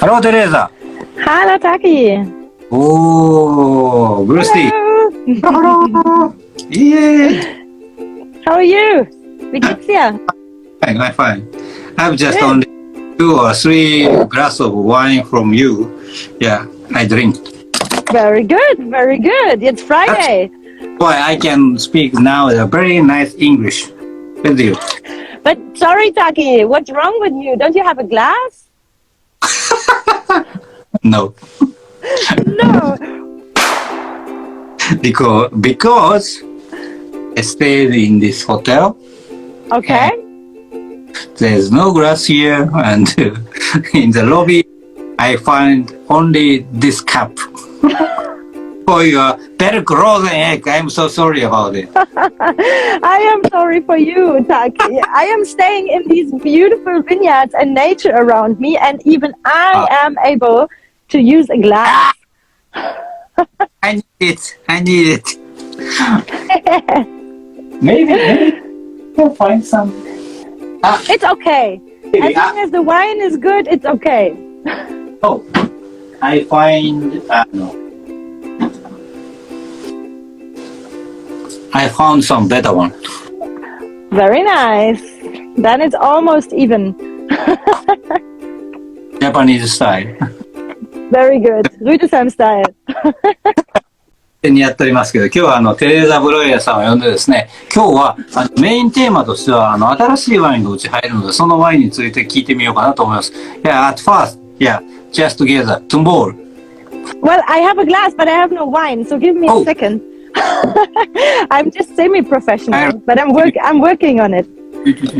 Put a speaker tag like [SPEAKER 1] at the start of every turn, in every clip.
[SPEAKER 1] Hallo Theresa.
[SPEAKER 2] Hallo Taki.
[SPEAKER 1] Oh, grüß dich.
[SPEAKER 2] Hallo.
[SPEAKER 1] Yeah.
[SPEAKER 2] How are you? Wie geht's dir?
[SPEAKER 1] Fine, I'm fine. I've just only 2 or 3 glass of wine from you. Yeah, I drink.
[SPEAKER 2] Very good, very good. It's Friday.
[SPEAKER 1] Why I can speak now a very nice English with you.
[SPEAKER 2] But sorry, Taki, what's wrong with you? Don't you have a glass?
[SPEAKER 1] No.
[SPEAKER 2] No.
[SPEAKER 1] Because I stayed in this hotel.
[SPEAKER 2] Okay.
[SPEAKER 1] There's no glass here, and in the lobby, I find only this cup. For your very close egg, I'm so sorry about it.
[SPEAKER 2] I am sorry for you, Taki. I am staying in these beautiful vineyards and nature around me, and even I am able to use a glass.
[SPEAKER 1] I need it. Maybe we'll find some.
[SPEAKER 2] It's okay. As long as the wine is good, it's okay.
[SPEAKER 1] Oh, I find no. I found some better one.
[SPEAKER 2] Very nice. Then it's almost even.
[SPEAKER 1] Japanese style.
[SPEAKER 2] Very good. Rüdesheim style.
[SPEAKER 1] にやっておりますけど、今日はテレーザ・ブロイヤーさんを呼んでですね、今日はメインテーマとしては新しいワインがうち入るので、そのワインについて聞いてみようかなと思います。Yeah, at first, yeah, just together, tomorrow.
[SPEAKER 2] Well, I have a glass, but I have no wine, so give me a second. I'm just semi-professional, but I'm working on it.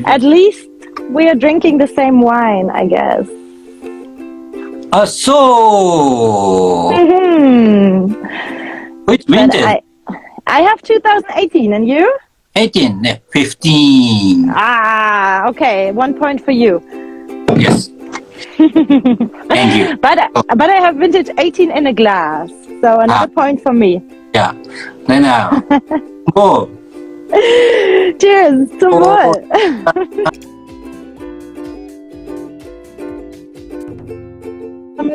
[SPEAKER 2] At least we are drinking the same wine, I guess.
[SPEAKER 1] So. Which vintage?
[SPEAKER 2] I have 2018, and you?
[SPEAKER 1] 18, 15.
[SPEAKER 2] Ah, okay. 1 point for you.
[SPEAKER 1] Yes. Thank you.
[SPEAKER 2] But I have vintage 18 in a glass, so another point for me.
[SPEAKER 1] Yeah. Then oh.
[SPEAKER 2] Cheers. Zum Wohl.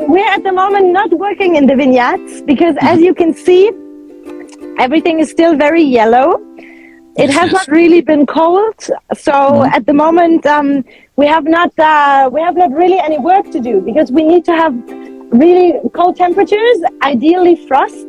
[SPEAKER 2] We're at the moment not working in the vineyards because, as you can see, everything is still very yellow. It has not really been cold, so at the moment we have not really any work to do because we need to have really cold temperatures, ideally frost,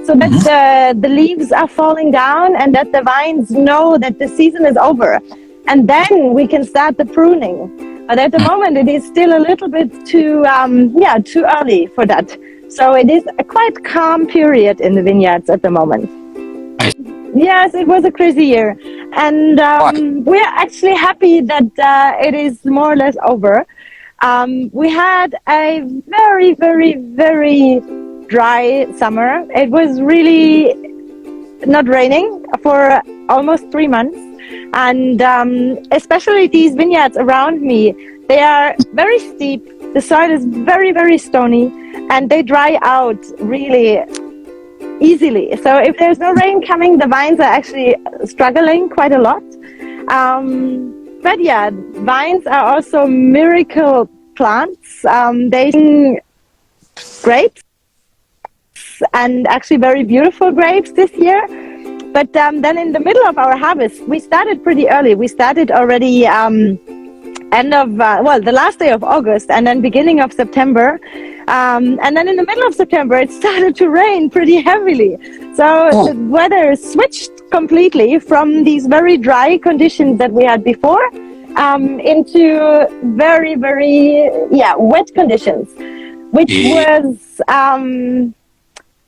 [SPEAKER 2] so that the leaves are falling down and that the vines know that the season is over, and then we can start the pruning. But at the moment, it is still a little bit too early for that. So it is a quite calm period in the vineyards at the moment. Yes, it was a crazy year. And we are actually happy that it is more or less over. We had a very, very, very dry summer. It was really not raining for almost 3 months. And especially these vineyards around me, they are very steep. The soil is very, very stony, and they dry out really easily. So if there's no rain coming, the vines are actually struggling quite a lot. But yeah, vines are also miracle plants. They sing grapes, and actually very beautiful grapes this year. But then in the middle of our harvest, we started pretty early. We started already end of, the last day of August and then beginning of September. And then in the middle of September, it started to rain pretty heavily. So the weather switched completely from these very dry conditions that we had before into very, very, wet conditions, which was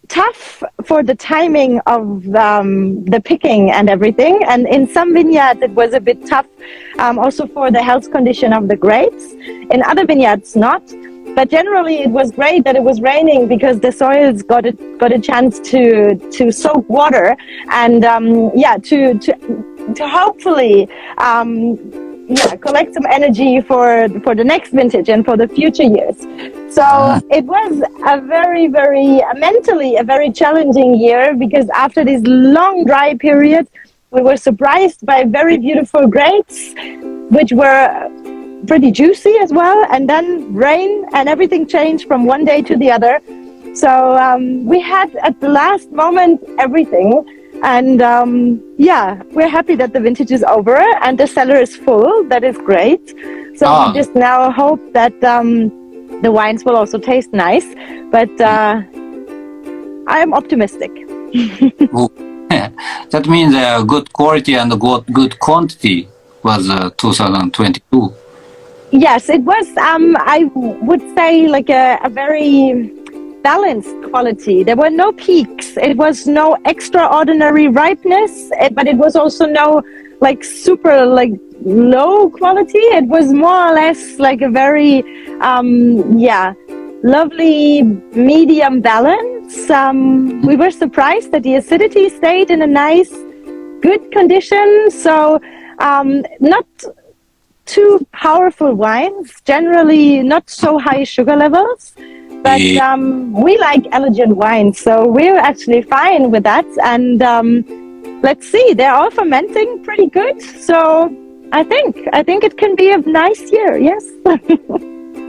[SPEAKER 2] tough for the timing of the picking and everything. And in some vineyards, it was a bit tough also for the health condition of the grapes. In other vineyards, not. But generally, it was great that it was raining because the soils got a chance to soak water and to hopefully collect some energy for the next vintage and for the future years. So it was a very, very mentally a very challenging year because after this long dry period, we were surprised by very beautiful grapes, which were pretty juicy as well, and then rain and everything changed from one day to the other. So we had at the last moment everything, and yeah, we're happy that the vintage is over and the cellar is full. That is great. So we just now hope that the wines will also taste nice, but I am optimistic.
[SPEAKER 1] That means good quality and good quantity was 2022.
[SPEAKER 2] Yes, it was, I would say, like a very balanced quality. There were no peaks. It was no extraordinary ripeness, but it was also no like super like low quality. It was more or less like a very, lovely medium balance. We were surprised that the acidity stayed in a nice, good condition. So not too powerful wines, generally not so high sugar levels, but we like elegant wines, so we're actually fine with that. And let's see, they're all fermenting pretty good, so I think it can be a nice year. Yes.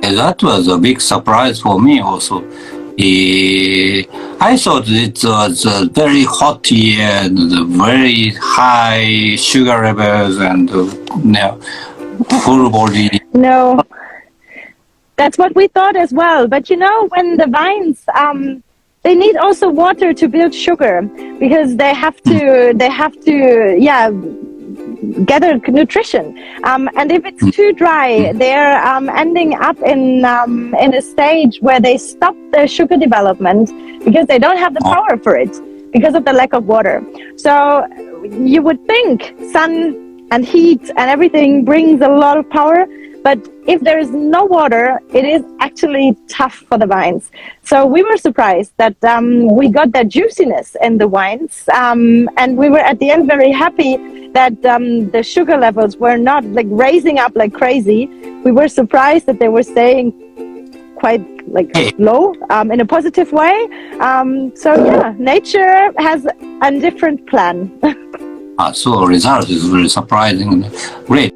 [SPEAKER 1] That was a big surprise for me also. I thought it was a very hot year and very high sugar levels and full body.
[SPEAKER 2] No, that's what we thought as well. But you know, when the vines, they need also water to build sugar, because they have to, gather nutrition. And if it's too dry, they're ending up in a stage where they stop their sugar development because they don't have the power for it because of the lack of water. So you would think sun and heat and everything brings a lot of power, but if there is no water, it is actually tough for the vines. So we were surprised that we got that juiciness in the wines, and we were at the end very happy that the sugar levels were not like raising up like crazy. We were surprised that they were staying quite like low in a positive way. So yeah, nature has a different plan.
[SPEAKER 1] So result is very surprising. Great.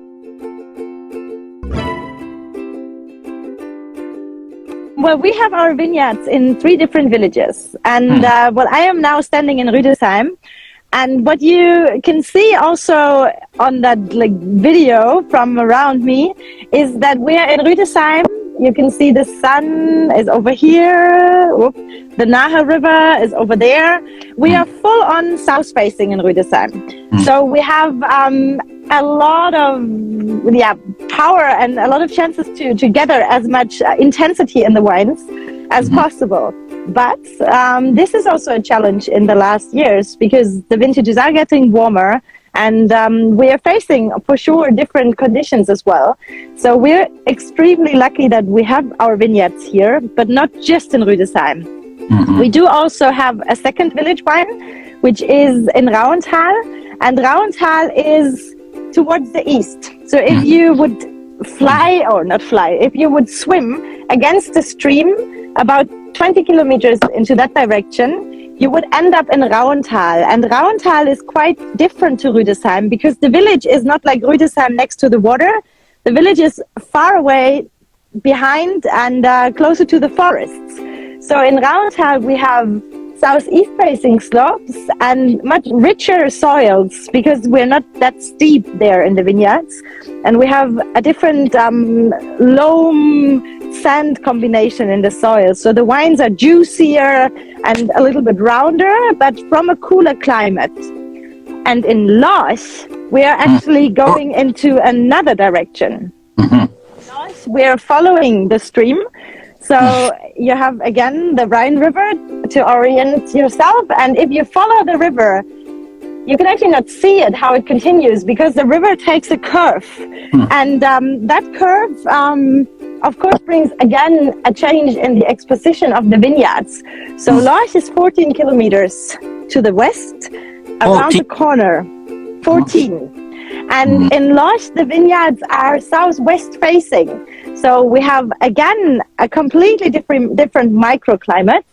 [SPEAKER 2] Well, we have our vineyards in 3 different villages, and well, I am now standing in Rüdesheim, and what you can see also on that like video from around me is that we are in Rüdesheim. You can see the sun is over here. The Nahe River is over there. We are full on south facing in Rüdesheim. So we have a lot of power and a lot of chances to gather as much intensity in the wines as possible. But this is also a challenge in the last years because the vintages are getting warmer, and we are facing, for sure, different conditions as well. So we're extremely lucky that we have our vineyards here, but not just in Rüdesheim. We do also have a second village wine, which is in Rauenthal, and Rauenthal is towards the east. So if you would if you would swim against the stream about 20 kilometers into that direction, you would end up in Rauenthal. And Rauenthal is quite different to Rüdesheim because the village is not like Rüdesheim next to the water. The village is far away behind and closer to the forests. So in Rauenthal we have southeast facing slopes and much richer soils because we're not that steep there in the vineyards. And we have a different loam sand combination in the soil. So the wines are juicier and a little bit rounder, but from a cooler climate. And in Lorch, we are actually going into another direction. Lorch, we're following the stream. So you have, again, the Rhine River to orient yourself. And if you follow the river, you can actually not see it, how it continues, because the river takes a curve. And that curve, of course, brings, again, a change in the exposition of the vineyards. So Lorch is 14 kilometers to the west, around the corner. 14. And in Lorch, the vineyards are southwest facing. So we have, again, a completely different microclimate.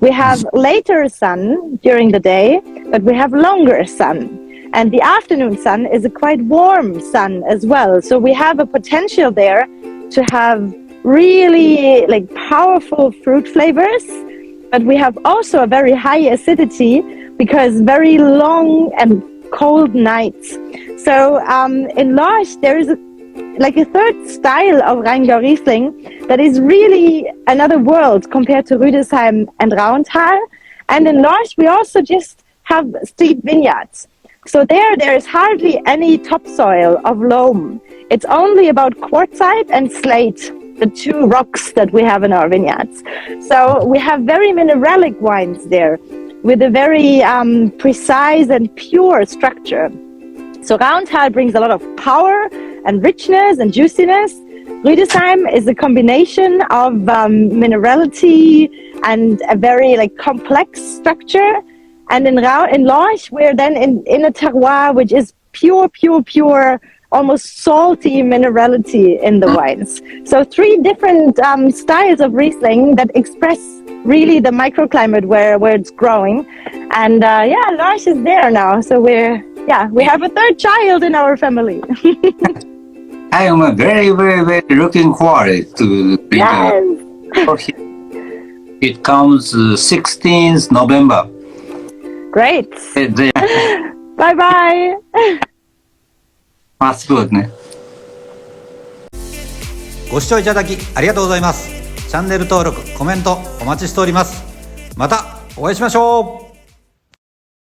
[SPEAKER 2] We have later sun during the day, but we have longer sun. And the afternoon sun is a quite warm sun as well. So we have a potential there to have really like powerful fruit flavors, but we have also a very high acidity because very long and cold nights. So in Lorsch there is like a third style of Rheingau Riesling that is really another world compared to Rüdesheim and Rauntal. And in Lorsch we also just have steep vineyards. So there is hardly any topsoil of loam. It's only about quartzite and slate, the two rocks that we have in our vineyards. So we have very mineralic wines there with a very precise and pure structure. So Rauntal brings a lot of power and richness and juiciness. Rüdesheim is a combination of minerality and a very like complex structure. And in Lorsch, we're then in a terroir which is pure, almost salty minerality in the wines. So three different styles of Riesling that express really the microclimate where it's growing. And Lorsch is there now. So we have a third child in our family.
[SPEAKER 1] I am very looking forward to drink.
[SPEAKER 2] Yes.
[SPEAKER 1] It comes 16th November.
[SPEAKER 2] Great. Bye bye.
[SPEAKER 1] あ、すごいね。
[SPEAKER 3] ご視聴いただきありがとうございます。チャンネル登録、コメントお待ちしております。またお会いしましょう。